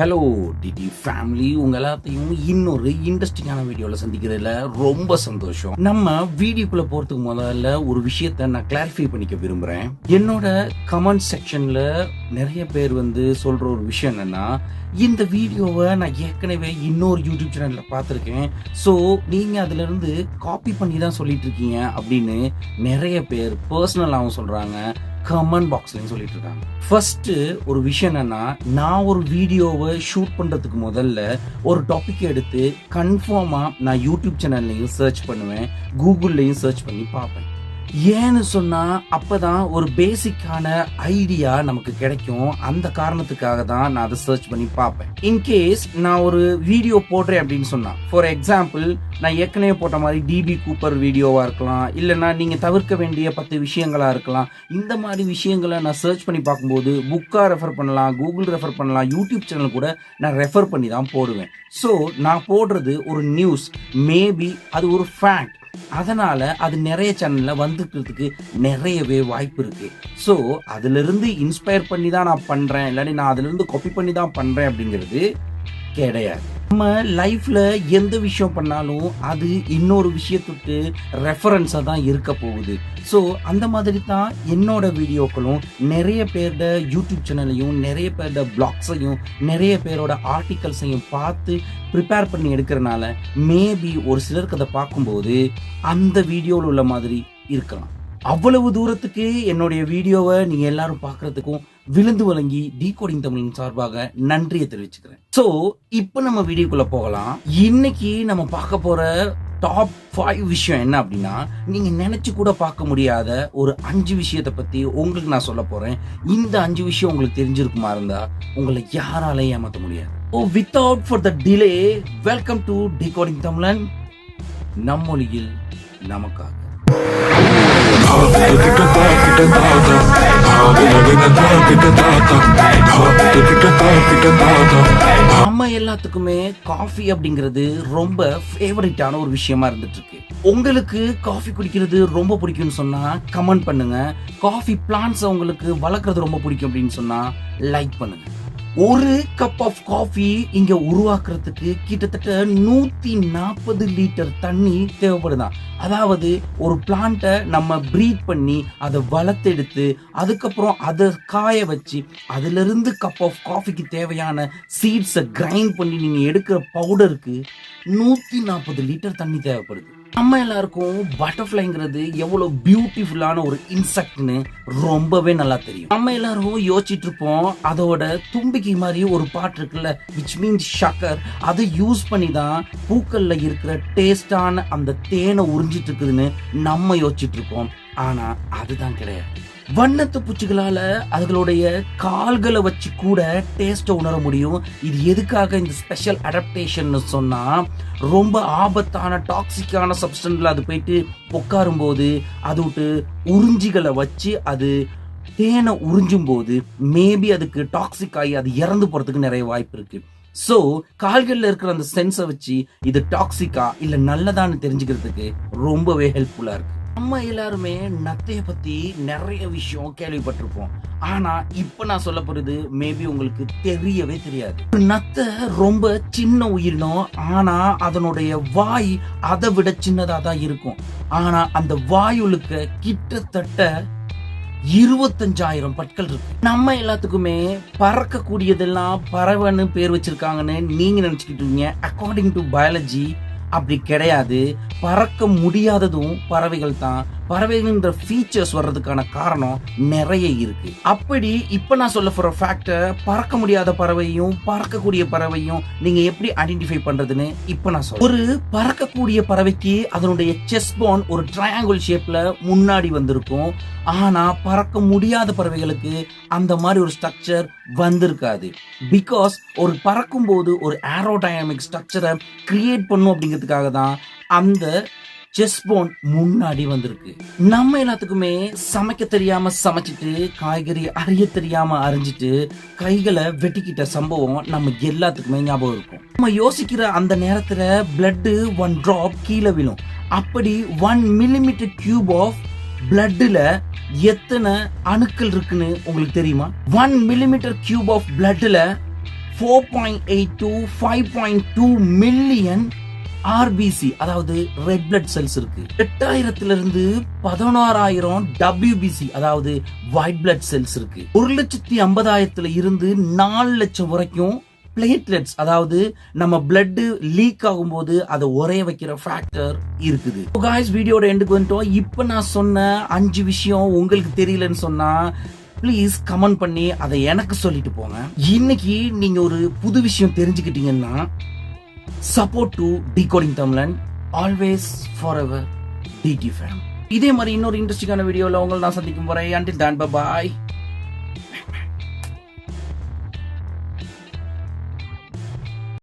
Hello DD family, உங்க எல்லாத்தையும் இன்னொரு இன்ட்ரெஸ்டிங்கான வீடியோல சந்திக்கிறதுல ரொம்ப சந்தோஷம். நம்ம வீடியோக்குள்ள போறதுக்கு முதல்ல ஒரு விஷயத்த நான் கிளாரிஃபை பண்ணிக்க விரும்புறேன். என்னோட கமெண்ட் செக்ஷன்ல நிறைய பேர் சொல்ற ஒரு விஷயம் என்னன்னா, இந்த வீடியோவை நான் ஏற்கனவே இன்னொரு யூடியூப் சேனல்ல பார்த்துருக்கேன், ஸோ நீங்க அதுல இருந்து காப்பி பண்ணி தான் சொல்லிட்டு இருக்கீங்க அப்படின்னு நிறைய பேர் பர்சனலாகவும் சொல்றாங்க, கமெண்ட் பாக்ஸ்லயும் சொல்லிட்டு இருக்காங்க. ஃபர்ஸ்ட் ஒரு விஷயம் என்னன்னா, நான் ஒரு வீடியோவை ஷூட் பண்றதுக்கு முதல்ல ஒரு டாபிக் எடுத்து கன்ஃபார்மா நான் யூடியூப் சேனல்லையும் சர்ச் பண்ணுவேன், கூகுள்லையும் சர்ச் பண்ணி பார்ப்பேன். ஏன்னு சொன்னா அப்பதான் ஒரு பேசிக்கான ஐடியா நமக்கு கிடைக்கும். அந்த காரணத்துக்காக தான் நான் அதை சர்ச் பண்ணி பார்ப்பேன். இன்கேஸ் நான் ஒரு வீடியோ போடுறேன் அப்படின்னு சொன்னா, ஃபார் எக்ஸாம்பிள் நான் ஏற்கனவே போட்ட மாதிரி டிபி கூப்பர் வீடியோவா இருக்கலாம், இல்லைன்னா நீங்க தவிர்க்க வேண்டிய 10 விஷயங்களா இருக்கலாம். இந்த மாதிரி விஷயங்களை நான் சர்ச் பண்ணி பார்க்கும்போது புக்கா ரெஃபர் பண்ணலாம், கூகுள் ரெஃபர் பண்ணலாம், யூடியூப் சேனல் கூட நான் ரெஃபர் பண்ணி தான் போடுவேன். ஸோ நான் போடுறது ஒரு நியூஸ், மேபி அது ஒரு ஃபேக்ட், அதனால அது நிறைய சேனல்ல வந்துக்கிறதுக்கு நிறையவே வாய்ப்பு இருக்கு. ஸோ அதுல இருந்து இன்ஸ்பயர் பண்ணி தான் நான் பண்றேன், இல்லாட்டி நான் அதுல இருந்து காப்பி பண்ணி தான் பண்றேன் அப்படிங்கிறது கிடையாது. நம்ம லைஃப்ல எந்த விஷயம் பண்ணாலும் அது இன்னொரு விஷயத்துக்கு ரெஃபரன்ஸா தான் இருக்க போகுது. ஸோ அந்த மாதிரி தான் என்னோட வீடியோக்களும் நிறைய பேரோட யூடியூப் சேனலையும், நிறைய பேரோட பிளாக்ஸையும், நிறைய பேரோட ஆர்டிகல்ஸையும் பார்த்து ப்ரிப்பேர் பண்ணி எடுக்கிறனால மேபி ஒரு சிலருக்கு அதை பார்க்கும்போது அந்த வீடியோவில் உள்ள மாதிரி இருக்கலாம். அவ்வளவு தூரத்துக்கு என்னுடைய வீடியோவை நீங்க எல்லாரும் பார்க்கறதுக்கும் விழுந்து வழங்கி டிகோடிங் தமிழின் சார்பாக நன்றியை தெரிவிச்சுக்கிறேன். ஸோ இப்போ நம்ம வீடியோக்குள்ள போகலாம். இன்னைக்கு நம்ம பார்க்க போற டாப் 5 விஷயம் என்ன அப்படின்னா, நீங்க நினைச்சு கூட பார்க்க முடியாத ஒரு 5 விஷயத்தை பத்தி உங்களுக்கு நான் சொல்ல போறேன். இந்த 5 விஷயம் உங்களுக்கு தெரிஞ்சிருக்குமா இருந்தா உங்களை யாராலையும் ஏமாற்ற முடியாது. Oh, without for the delay, welcome to decoding Tamilan, நம் மொழியில் நமக்காக. நம்ம எல்லாத்துக்குமே காஃபி அப்படிங்கிறது ரொம்ப ஃபேவரட்டான ஒரு விஷயமா இருந்துட்டு இருக்கு. உங்களுக்கு காஃபி குடிக்கிறது ரொம்ப பிடிக்கும்னு சொன்னா கமெண்ட் பண்ணுங்க. காஃபி பிளான்ட்ஸ் உங்களுக்கு வளர்க்கறது ரொம்ப பிடிக்கும் அப்படின்னு சொன்னா லைக் பண்ணுங்க. ஒரு கப் ஆஃப் காஃபி இங்க உருவாக்குறதுக்கு கிட்டத்தட்ட 140 லிட்டர் தண்ணி தேவைப்படுதான். அதாவது ஒரு பிளான்ட்டை நம்ம ப்ரீட் பண்ணி அதை வளர்த்தெடுத்து அதுக்கப்புறம் அதை காய வச்சு அதுல இருந்து கப் ஆஃப் காஃபிக்கு தேவையான சீட்ஸை கிரைண்ட் பண்ணி நீங்க எடுக்கிற பவுடருக்கு 140 லிட்டர் தண்ணி தேவைப்படுது. நம்ம எல்லாருக்கும் பட்டர்ஃப்ளைங்கிறது எவ்வளவு பியூட்டிஃபுல்லான ஒரு இன்செக்ட்னு ரொம்பவே நல்லா தெரியும். நம்ம எல்லாரும் யோசிச்சுட்டு இருப்போம், அதோட தும்பிக்கை மாதிரி ஒரு பாட்டு இருக்குல்ல, விச் மீன்ஸ் ஷக்கர், அதை யூஸ் பண்ணி தான் பூக்கள்ல இருக்கிற டேஸ்டான அந்த தேனை உறிஞ்சிட்டு இருக்குதுன்னு நம்ம யோசிச்சுட்டு இருக்கோம். ஆனா அதுதான் கிடையாது. வண்ணத்து பூச்சிகளால அதுகளுடைய கால்களை வச்சு கூட டேஸ்ட்டை உணர முடியும். இது எதுக்காக இந்த ஸ்பெஷல் அடாப்டேஷன் சொன்னா, ரொம்ப ஆபத்தான டாக்ஸிக்கான சப்ஸ்டன்ஸ்ல அது போயிட்டு உட்காரும் போது அது விட்டு உறிஞ்சிகளை வச்சு அது தேனை உறிஞ்சும் போது மேபி அதுக்கு டாக்ஸிக் ஆகி அது இறந்து போறதுக்கு நிறைய வாய்ப்பு இருக்கு. ஸோ கால்கள்ல இருக்கிற அந்த சென்ஸை வச்சு இது டாக்ஸிக்கா இல்ல நல்லதான்னு தெரிஞ்சுக்கிறதுக்கு ரொம்பவே ஹெல்ப்ஃபுல்லா இருக்கு. நம்ம எல்லாருமே நத்தைய பத்தி நிறைய விஷயம் கேள்விப்பட்டிருப்போம். ஆனா இப்ப நான் சொல்ல போறது மேபி உங்களுக்கு தெரியவே தெரியாது. நத்தை ரொம்ப சின்ன உயிரினம், ஆனா அதனுடைய வாய் அதை விட சின்னதா தான் இருக்கும். ஆனா அந்த வாயுளுக்கு கிட்டத்தட்ட 25,000 பற்கள் இருக்கு. நம்ம எல்லாத்துக்குமே பறக்க கூடியதெல்லாம் பறவைன்னு பேர் வச்சிருக்காங்கன்னு நீங்க நினைச்சுக்கிட்டு இருக்கீங்க. அக்கார்டிங் டு பயாலஜி அப்படி கிடையாது. பறக்க முடியாததும் பறவைகள் தான். பறவைகள்ன்ற ஃபீச்சர்ஸ் வர்றதுக்கான காரணம் நிறைய இருக்கு. அப்படி இப்ப நான் சொல்ல போற ஃபேக்ட, பறக்க முடியாத பறவையும் பறக்கக்கூடிய பறவையும் நீங்க எப்படி ஐடென்டிஃபை பண்றதுன்னு இப்ப நான் சொல்றேன். ஒரு பறக்கக்கூடிய பறவைக்கு அதனுடைய செஸ்ட் போன் ஒரு ட்ரையாங்கிள் ஷேப்ல முன்னாடி வந்திருக்கும். ஆனா பறக்க முடியாத பறவைகளுக்கு அந்த மாதிரி ஒரு ஸ்ட்ரக்சர் வந்திருக்காது. பிகாஸ் ஒரு பறக்கும் போது ஒரு ஏரோடைனமிக் ஸ்ட்ரக்சரை கிரியேட் பண்ணும் அப்படிங்கிறதுக்காக தான் அந்த செஸ்ட் போன் முன்னாடி வந்திருக்கு. நம்ம எல்லாத்துக்குமே சமைக்க தெரியாம சமைச்சிட்டு, காய்கறி அறிய தெரியாம அறிஞ்சிட்டு கைகளை வெட்டிக்கிட்ட சம்பவம் நம்ம எல்லாத்துக்குமே ஞாபகம் இருக்கும். நம்ம யோசிக்கிற அந்த நேரத்துல பிளட் 1 டிராப் கீழே விழும். அப்படி 1 மில்லிமீட்டர் கியூப் ஆஃப் பிளட்ல எத்தனை அணுக்கள் இருக்குன்னு உங்களுக்கு தெரியுமா? 1 மில்லிமீட்டர் கியூப் ஆஃப் பிளட்ல 4.8 to 5.2 மில்லியன் ஆர்பிசி அதாவது ரெட் பிளட் செல்ஸ் இருக்கு. 8000 இருந்து 11000 டபிள்யூபிசி அதாவது ஒயிட் பிளட் செல்ஸ் இருக்கு. 1,50,000 இருந்து 4 லட்சம் வரைக்கும் பிளேட்லெட்ஸ் அதாவது நம்ம பிளட் லீக் ஆகும்போது அதை உரைய வைக்கிற ஃபேக்டர் இருக்குது. गाइस வீடியோட எண்டுக்கு வந்துட்டோம். இப்போ நான் சொன்ன 5 விஷயம் உங்களுக்கு தெரியலன்னு சொன்னா ப்ளீஸ் கமெண்ட் பண்ணி அதை எனக்கு சொல்லிட்டு போங்க. இன்னைக்கு நீங்க ஒரு புது விஷயம் தெரிஞ்சுக்கிட்டீங்கன்னா support to Decoding Tamlan, always forever DT fam. இதே மாதிரி இன்னொரு இன்ட்ரெஸ்டிங்கான வீடியோல உங்களை நான் சந்திக்கும் வரை until then bye bye.